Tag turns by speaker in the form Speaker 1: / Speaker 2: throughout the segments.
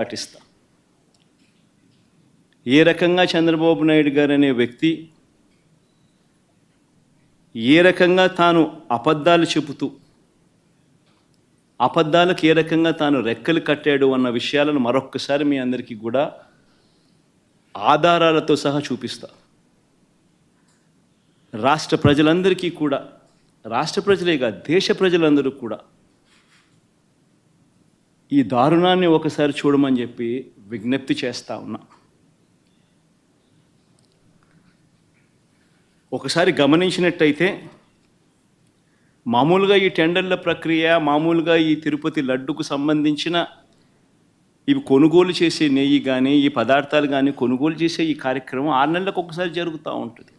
Speaker 1: పాటిస్తా. ఏ రకంగా చంద్రబాబు నాయుడు గారు అనే వ్యక్తి ఏ రకంగా తాను అబద్ధాలు చెబుతూ అబద్ధాలకు ఏ రకంగా తాను రెక్కలు కట్టాడు అన్న విషయాలను మరొక్కసారి మీ అందరికీ కూడా ఆధారాలతో సహా చూపిస్తా. రాష్ట్ర ప్రజలందరికీ కూడా, రాష్ట్ర ప్రజలే కాదు దేశ ప్రజలందరూ కూడా ఈ దారుణాన్ని ఒకసారి చూడమని చెప్పి విజ్ఞప్తి చేస్తా ఉన్నా. ఒకసారి గమనించినట్టయితే మామూలుగా ఈ టెండర్ల ప్రక్రియ, మామూలుగా ఈ తిరుపతి లడ్డుకు సంబంధించిన ఇవి కొనుగోలు చేసే నెయ్యి కానీ ఈ పదార్థాలు కానీ కొనుగోలు చేసే ఈ కార్యక్రమం 6 నెలలకు ఒకసారి జరుగుతూ ఉంటుంది.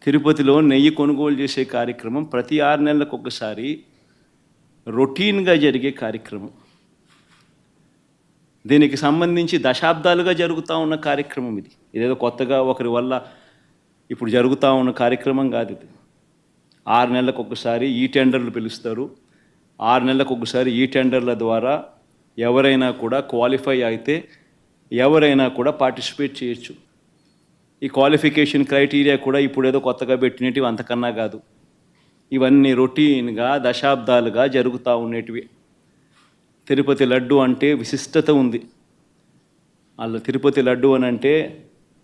Speaker 1: తిరుపతిలో నెయ్యి కొనుగోలు చేసే కార్యక్రమం ప్రతి 6 నెలలకు ఒకసారి రొటీన్గా జరిగే కార్యక్రమం. దీనికి సంబంధించి దశాబ్దాలుగా జరుగుతూ ఉన్న కార్యక్రమం ఇది. ఇదేదో కొత్తగా ఒకరి వల్ల ఇప్పుడు జరుగుతూ ఉన్న కార్యక్రమం కాదు ఇది. 6 నెలలకు ఒకసారి ఈ టెండర్లు పిలుస్తారు. 6 నెలలకు ఒకసారి ఈ టెండర్ల ద్వారా ఎవరైనా కూడా క్వాలిఫై అయితే ఎవరైనా కూడా పార్టిసిపేట్ చేయొచ్చు. ఈ క్వాలిఫికేషన్ క్రైటీరియా కూడా ఇప్పుడు ఏదో కొత్తగా పెట్టినవి అంతకన్నా కాదు. ఇవన్నీ రొటీన్గా దశాబ్దాలుగా జరుగుతూ ఉండేటివి. తిరుపతి లడ్డు అంటే విశిష్టత ఉంది. వాళ్ళు తిరుపతి లడ్డు అని అంటే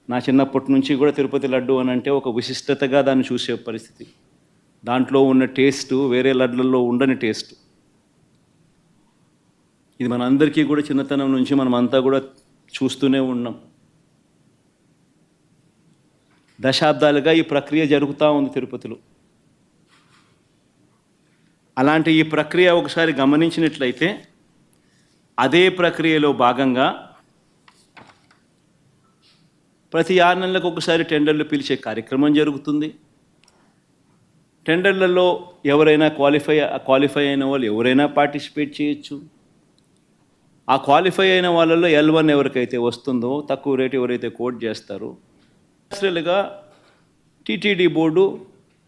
Speaker 1: నా చిన్నప్పటి నుంచి కూడా తిరుపతి లడ్డు అని అంటే ఒక విశిష్టతగా దాన్ని చూసే పరిస్థితి. దాంట్లో ఉన్న టేస్టు వేరే లడ్లలో ఉండని టేస్ట్. ఇది మనందరికీ కూడా చిన్నతనం నుంచి మనమంతా కూడా చూస్తూనే ఉన్నాం. దశాబ్దాలుగా ఈ ప్రక్రియ జరుగుతూ ఉంది తిరుపతిలో. అలాంటి ఈ ప్రక్రియ ఒకసారి గమనించినట్లయితే అదే ప్రక్రియలో భాగంగా ప్రతి 6 నెలలకు ఒకసారి టెండర్లు పిలిచే కార్యక్రమం జరుగుతుంది. టెండర్లలో ఎవరైనా క్వాలిఫై అయిన వాళ్ళు ఎవరైనా పార్టిసిపేట్ చేయొచ్చు. ఆ క్వాలిఫై అయిన వాళ్ళలో L1 ఎవరికైతే వస్తుందో, తక్కువ రేటు ఎవరైతే కోట్ చేస్తారో అసలుగా టీటీడీ బోర్డు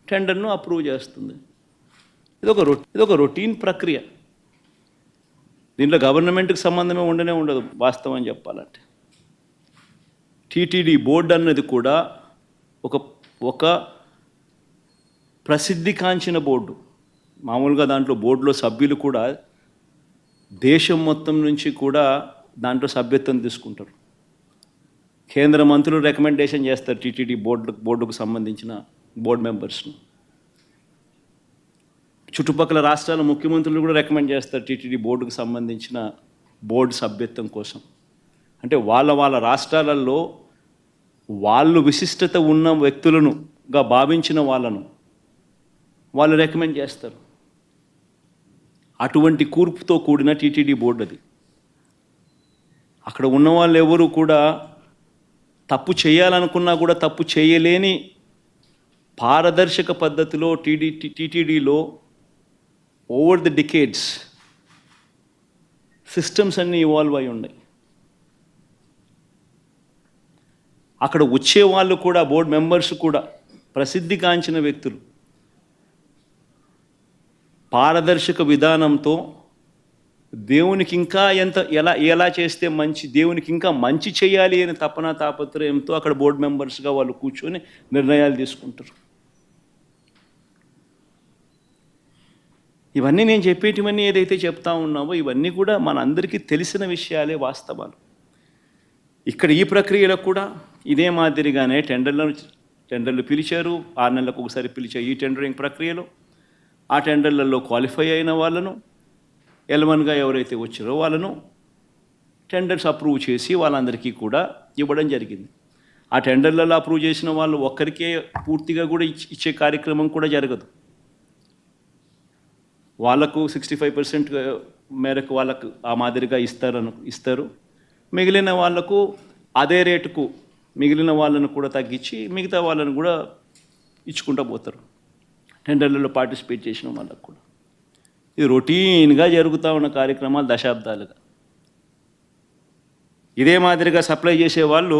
Speaker 1: టెండర్ను అప్రూవ్ చేస్తుంది. ఇదొక రొటీన్ ప్రక్రియ. దీంట్లో గవర్నమెంట్కి సంబంధమే ఉండదు వాస్తవం చెప్పాలంటే. టీటీడీ బోర్డు అన్నది కూడా ఒక ప్రసిద్ధికాంచిన బోర్డు. మామూలుగా దాంట్లో బోర్డులో సభ్యులు కూడా దేశం మొత్తం నుంచి కూడా దాంట్లో సభ్యత్వం తీసుకుంటారు. కేంద్ర మంత్రులు రికమెండేషన్ చేస్తారు టీటీడీ బోర్డుకు సంబంధించిన బోర్డు మెంబర్స్ను. చుట్టుపక్కల రాష్ట్రాల ముఖ్యమంత్రులు కూడా రికమెండ్ చేస్తారు టీటీడీ బోర్డుకు సంబంధించిన బోర్డు సభ్యత్వం కోసం. అంటే వాళ్ళ రాష్ట్రాలలో వాళ్ళు విశిష్టత ఉన్న వ్యక్తులనుగా భావించిన వాళ్ళు రికమెండ్ చేస్తారు. అటువంటి కూర్పుతో కూడిన టీటీడీ బోర్డు అది. అక్కడ ఉన్న వాళ్ళు ఎవరు కూడా తప్పు చేయాలనుకున్నా కూడా తప్పు చేయలేని పారదర్శక పద్ధతిలో టీటీడీలో ఓవర్ ది డికేడ్స్ సిస్టమ్స్ అన్నీ ఇవాల్వ్ అయి ఉన్నాయి. అక్కడ వచ్చే వాళ్ళు కూడా బోర్డు మెంబర్స్ కూడా ప్రసిద్ధిగాంచిన వ్యక్తులు. పారదర్శక విధానంతో దేవునికి ఇంకా ఎలా చేస్తే మంచి, దేవునికి ఇంకా మంచి చేయాలి అని తాపత్రయంతో అక్కడ బోర్డు మెంబర్స్గా వాళ్ళు కూర్చొని నిర్ణయాలు తీసుకుంటారు. ఇవన్నీ నేను చెప్పేటివన్నీ ఏదైతే చెప్తా ఉన్నామో ఇవన్నీ కూడా మనందరికీ తెలిసిన విషయాలే, వాస్తవాలు. ఇక్కడ ఈ ప్రక్రియలో కూడా ఇదే మాదిరిగానే టెండర్లు పిలిచారు. 6 నెలలకు ఒకసారి పిలిచే ఈ టెండరింగ్ ప్రక్రియలో ఆ టెండర్లలో క్వాలిఫై అయిన వాళ్ళను, L1గా ఎవరైతే వచ్చారో వాళ్ళను టెండర్స్ అప్రూవ్ చేసి వాళ్ళందరికీ కూడా ఇవ్వడం జరిగింది. ఆ టెండర్లలో అప్రూవ్ చేసిన వాళ్ళు ఒక్కరికే పూర్తిగా కూడా ఇచ్చే కార్యక్రమం కూడా జరగదు. వాళ్ళకు 65% మేరకు వాళ్ళకు ఆ మాదిరిగా ఇస్తారు. మిగిలిన వాళ్లకు అదే రేటుకు మిగిలిన వాళ్ళను కూడా తగ్గించి మిగతా వాళ్ళను కూడా ఇచ్చుకుంటూ పోతారు టెండర్లలో పార్టిసిపేట్ చేసిన వాళ్ళకు కూడా. ఇది రొటీన్గా జరుగుతూ ఉన్న కార్యక్రమాలు దశాబ్దాలుగా. ఇదే మాదిరిగా సప్లై చేసే వాళ్ళు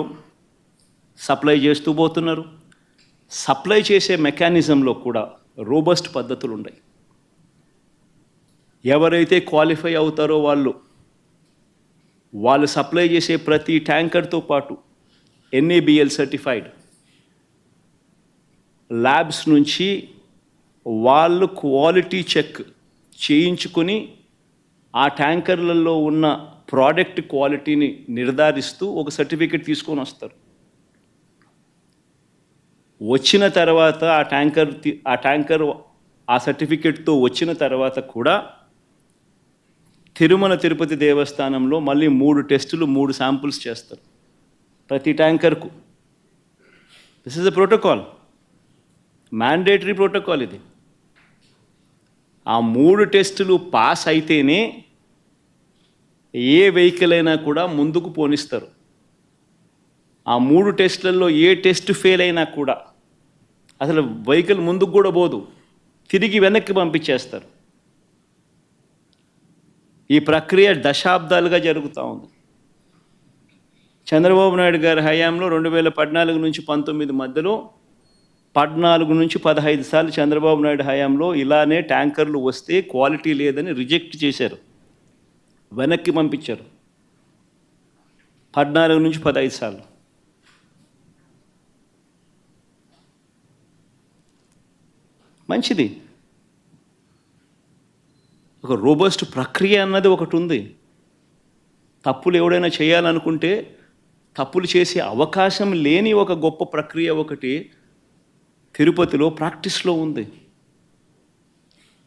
Speaker 1: సప్లై చేస్తూ పోతున్నారు. సప్లై చేసే మెకానిజంలో కూడా రోబస్ట్ పద్ధతులు ఉన్నాయి. ఎవరైతే క్వాలిఫై అవుతారో వాళ్ళు వాళ్ళు సప్లై చేసే ప్రతి ట్యాంకర్తో పాటు NABL సర్టిఫైడ్ ల్యాబ్స్ నుంచి వాళ్ళు క్వాలిటీ చెక్ చేయించుకొని ఆ ట్యాంకర్లలో ఉన్న ప్రోడక్ట్ క్వాలిటీని నిర్ధారిస్తూ ఒక సర్టిఫికెట్ తీసుకొని వస్తారు. వచ్చిన తర్వాత ఆ ట్యాంకర్ ఆ సర్టిఫికెట్తో వచ్చిన తర్వాత కూడా తిరుమల తిరుపతి దేవస్థానంలో మళ్ళీ 3 టెస్టులు 3 శాంపుల్స్ చేస్తారు ప్రతి ట్యాంకర్కు. This is a protocol, mandatory protocol ఇది. ఆ 3 టెస్టులు పాస్ అయితేనే ఏ వెహికల్ అయినా కూడా ముందుకు పోనిస్తారు. ఆ 3 టెస్టులలో ఏ టెస్ట్ ఫెయిల్ అయినా కూడా అసలు వెహికల్ ముందుకు కూడా పోదు, తిరిగి వెనక్కి పంపించేస్తారు. ఈ ప్రక్రియ దశాబ్దాలుగా జరుగుతూ ఉంది. చంద్రబాబు నాయుడు గారి హయాంలో 2014 నుంచి 19 మధ్యలో 14 నుంచి 15 సార్లు చంద్రబాబు నాయుడు హయాంలో ఇలానే ట్యాంకర్లు వస్తే క్వాలిటీ లేదని రిజెక్ట్ చేశారు, వెనక్కి పంపించారు. 14 నుంచి 15 సార్లు. మంచిది, ఒక రోబస్ట్ ప్రక్రియ అన్నది ఒకటి ఉంది. తప్పులు ఎవడైనా చేయాలనుకుంటే తప్పులు చేసే అవకాశం లేని ఒక గొప్ప ప్రక్రియ ఒకటి తిరుపతిలో ప్రాక్టీస్లో ఉంది.